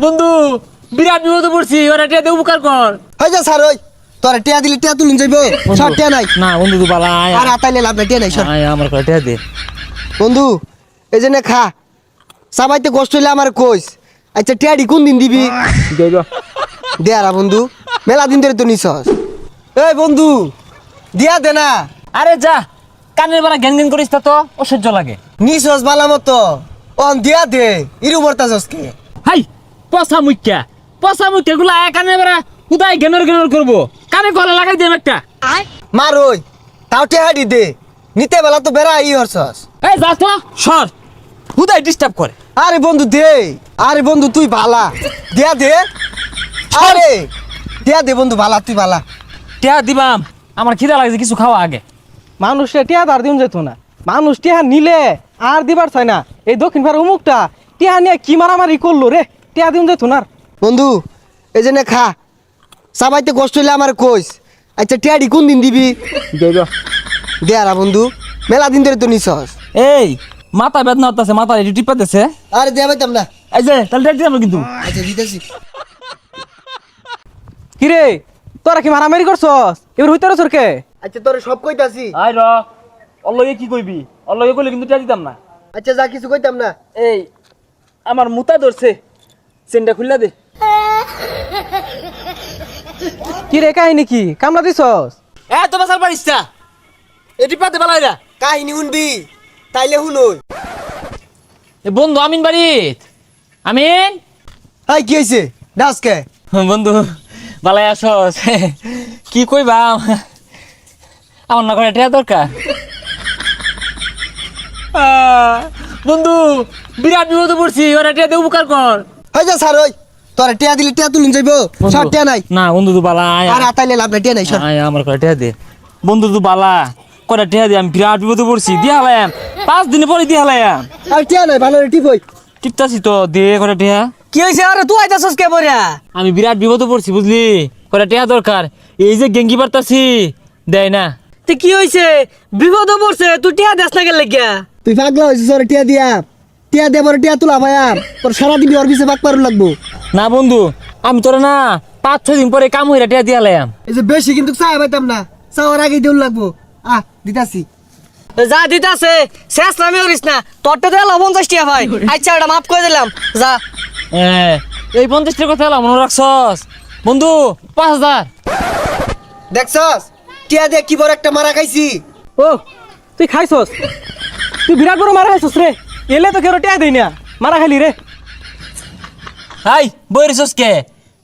বন্ধু বিরাট বিপদে পড়ছি, ওরা টিয়া দিয়ে উপকার কর। হয়ে যা স্যার, ওই তোরা টিয়া দিলে টিয়া তুলুন যাইবো, সব টিয়া নাই। না বন্ধু তুই বালা আয় আর আতাইলে লাভ নাই, টিয়া নাই সর। আয় আমার করে টিয়া দে। বন্ধু এই জন্য খা, সবাইতে কষ্ট হইলে আমার কইস। আচ্ছা টিয়াডি কোন দিন দিবি? দে আরা বন্ধু, মেলা দিন ধরে তো নিছস। এই বন্ধু দিয়া দে না। আরে যা, কানের বাড়া ঘ্যান ঘ্যান করিস তা তো অসহ্য লাগে। নিছস বালা মতো, অন দিয়া দে, ইরু বর্তাছস কে? হাই পচা মুখ্যা গুলা কানের বাড়া উদাই ঘ্যানর ঘ্যানর করবো, কানে গলা লাগাই দেব একটা। মার ওই, তাও টিয়াডি দে, নিতে বেলা তো বেড়া ই হরছস। এই যা তো সর, উদাই ডিস্টার্ব করে। আরে বন্ধু দে, আরে বন্ধু তুই ভালা, দিয়া দে। আরে দিয়া দে বন্ধু, ভালা তুই ভালা। টিয়া দিবাম, আমার খিদা লাগছে, কিছু খাওয়া আগে। মানুষে টিয়া আর দিন যেত না, মানুষ টিয়া নিলে আর দিবার চাই না। এই দক্ষিণ ভারত অমুকটা টিয়া নিয়ে কি মারামারি করলো রে, টিয়া দিন যেত না। বন্ধু এই জন্য খা, সবাইতে কষ্ট হইলে আমার কইস। আচ্ছা টিয়াডি কোন দিন দিবি? দে আরা বন্ধু, মেলা দিন ধরে তো নিছস। এই মাথা বেদনা হচ্ছে, মাথা এটি টিপা দিছে। আরে দেয়া পাইতাম না। এই যে তাহলে টিয়া দিলাম কিন্তু। আচ্ছা দিতেছি। কিরে তোরা কি মারামারি করছস? এবার হইতে রসর কে? আচ্ছা তোরে সব কইতাছি। আই র অল্লগে কি কইবি, অল্লগে কইলে কিন্তু টিয়া দিতাম না। আচ্ছা যা কিছু কইতাম না। এই আমার মুতা ধরছে, চেনটা খুললা দে। কিরে কাহিনী কি কামলা দিছস? এ তো বাসার পারিস না, এটি পাতে বালাইরা। কাহিনী শুনবি তাইলে শুনই। এ বন্ধু আমিন বাড়িত। আমিন হাই কি হইছে ডাসকে? বন্ধু বালাই আসস, কি কইবা আমার না করে টিয়া দরকার। বন্ধু বিরাট বিপদে পড়ছি, ওরা টিয়া দিয়ে উপকার কর। হই যা স্যার, ওই তোরা টিয়া দিলে টিয়া তুলুন যাইবো, সব টিয়া নাই। না বন্ধু তুই বালা আয় আর আতাইলে লাভ নাই, টিয়া নাই সর। আয় আমার করে টিয়া দে। বন্ধু তুই বালা করে টিয়া দে, আমি বিরাট বিপদে পড়ছি, দিয়ে হালাম 5 দিন পরে দিয়ে হালাম। আর টিয়া নাই, ভালো টিপ হই। টিপতাছি তো, দে করে টিয়া। কি হইছে? আরে তুই আইতাছস কে বইরা? আমি বিরাট বিপদে পড়ছি বুঝলি, করে টিয়া দরকার। এই যে গেঙ্গি পারতাছি দেয় না। তে কি হইছে? বিপদ পড়ছে, তুই টিয়া দেস না গেলে গিয়া? তুই পাগলা হইছিস? ওরে টিয়া দিয়া, টিয়া দে বড় টিয়া তুলা ভাইয়া, তোর সারাদিন ওর পিছে পাক পারু লাগবো। না বন্ধু আমি তোরা না 5-6 দিন পরে কাম হইরা টিয়া দিয়ে হালাম। এই যে বেশি কিন্তু চাই পাইতাম না, চাওয়ার আগে দেউল লাগবো। দিতাছি। যা দিতাছে শেষ নামে করিস না, তোরটা দিলাম 50 টিয়া ভাই। আচ্ছা এটা মাফ করে দিলাম, যা। এই 50 টাকা কথা মনে রাখছস বন্ধু? 5000 দেখছস টিয়া দিয়ে কি বড় একটা মারা খাইছি। ও তুই খাইছস? তুই বিরাট বড় মারা খাইছস রে। এলে তো কেউ টিয়া দেই না, মারা খাইলি রে। হাই বইরিছস কে?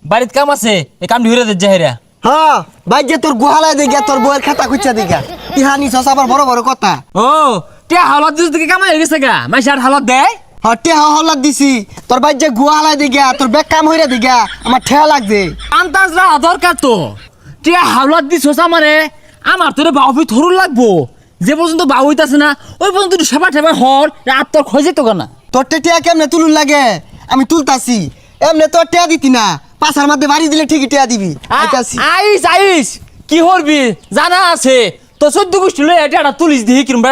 বাড়িত কাম আছে, এই কাম ঢুইরা দে জাহেরা। হ্যাঁ ভাই যে তোর গোহালায় দেখা, তোর বইয়ের খাতা খুঁজা দেখা, ইহানি সস আবার বড় বড় কথা। ও টিয়া হালত দিস থেকে কাম হয়ে গেছে গা, মাইশার হালত দেয়। টিয়া হল্লাদ দিছি, তোর ভাই যে গোহালায় দেখা, তোর বেগ কাম হইরা দেখা, আমার ঠেয়া লাগছে। আন্তাজ রা দরকার তো, টিয়া হালত দিছস আমারে, আমার তোরে বাউফি থরুর লাগবো। যে পর্যন্ত বাউ হইতাছে না ওই পর্যন্ত তুই সেবা ঠেবা হর, রাত তোর খয় যেত না। তোর টিয়া কেমনে তুলুন লাগে? আমি তুলতাছি, এমনি তোর টিয়া দিতি না, পাশার মধ্যে বাড়ি দিলে ঠিকই টিয়া দিবি। আইতাছি। আইস আইস কি করবি জানা আছে তো, 14 গোষ্ঠী লয়ে এটা তুলিস দিহি কিরম